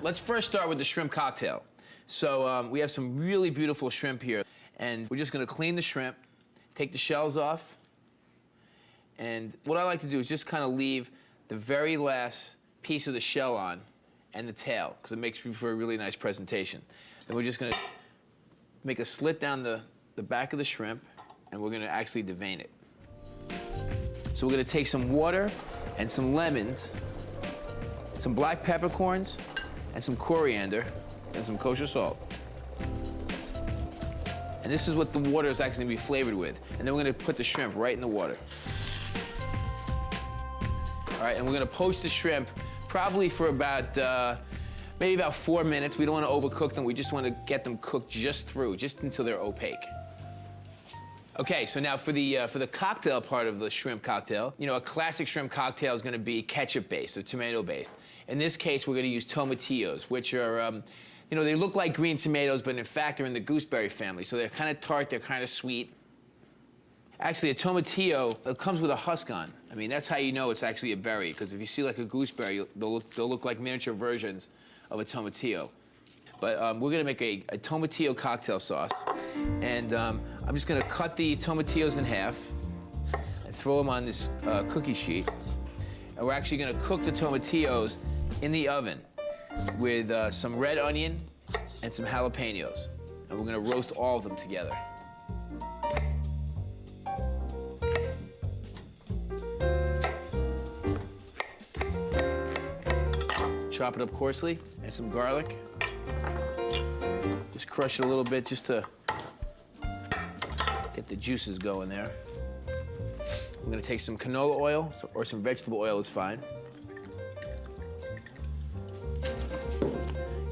Let's first start with the shrimp cocktail. So we have some really beautiful shrimp here, and we're just gonna clean the shrimp, take the shells off, and what I like to do is just kind of leave the very last piece of the shell on and the tail, because it makes for a really nice presentation. Then we're just gonna make a slit down the back of the shrimp, and we're gonna actually devein it. So we're gonna take some water and some lemons, some black peppercorns, and some coriander, and some kosher salt. And this is what the water is actually gonna be flavored with. And then we're gonna put the shrimp right in the water. All right, and we're gonna poach the shrimp probably for about, maybe about 4 minutes. We don't wanna overcook them. We just wanna get them cooked just through, just until they're opaque. Okay, so now for the cocktail part of the shrimp cocktail, you know, a classic shrimp cocktail is gonna be ketchup-based or tomato-based. In this case, we're gonna use tomatillos, which are, you know, they look like green tomatoes, but in fact, they're in the gooseberry family. So they're kind of tart, they're kind of sweet. Actually, a tomatillo, it comes with a husk on. I mean, that's how you know it's actually a berry, because if you see like a gooseberry, they'll look like miniature versions of a tomatillo. But we're gonna make a tomatillo cocktail sauce. And I'm just gonna cut the tomatillos in half and throw them on this cookie sheet. And we're actually gonna cook the tomatillos in the oven with some red onion and some jalapenos. And we're gonna roast all of them together. Chop it up coarsely, and some garlic. Just crush it a little bit just to get the juices going there. We're gonna take some canola oil, or some vegetable oil is fine.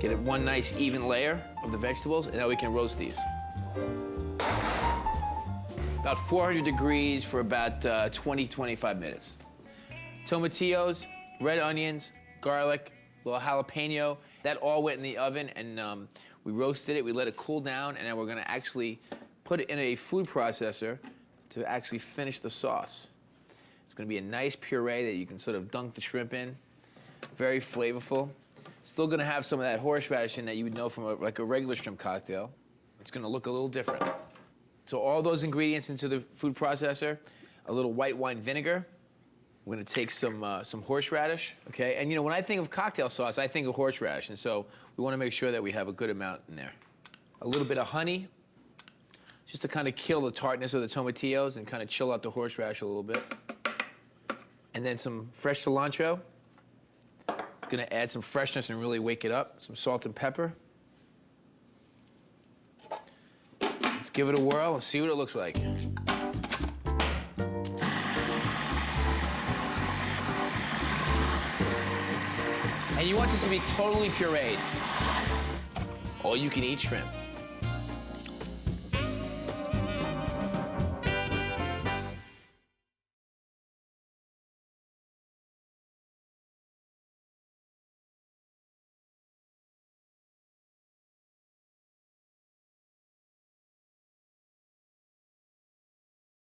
Get it one nice even layer of the vegetables, and now we can roast these. About 400 degrees for about 20, 25 minutes. Tomatillos, red onions, garlic, a little jalapeno. That all went in the oven, and we roasted it, we let it cool down, and then we're gonna actually put it in a food processor to actually finish the sauce. It's gonna be a nice puree that you can sort of dunk the shrimp in. Very flavorful. Still gonna have some of that horseradish in that you would know from like a regular shrimp cocktail. It's gonna look a little different. So all those ingredients into the food processor, a little white wine vinegar. We're gonna take some horseradish, okay? And you know, when I think of cocktail sauce, I think of horseradish, and so we wanna make sure that we have a good amount in there. A little bit of honey, just to kind of kill the tartness of the tomatillos and kind of chill out the horseradish a little bit. And then some fresh cilantro. Gonna add some freshness and really wake it up. Some salt and pepper. Let's give it a whirl and see what it looks like. And you want this to be totally pureed. All you can eat shrimp.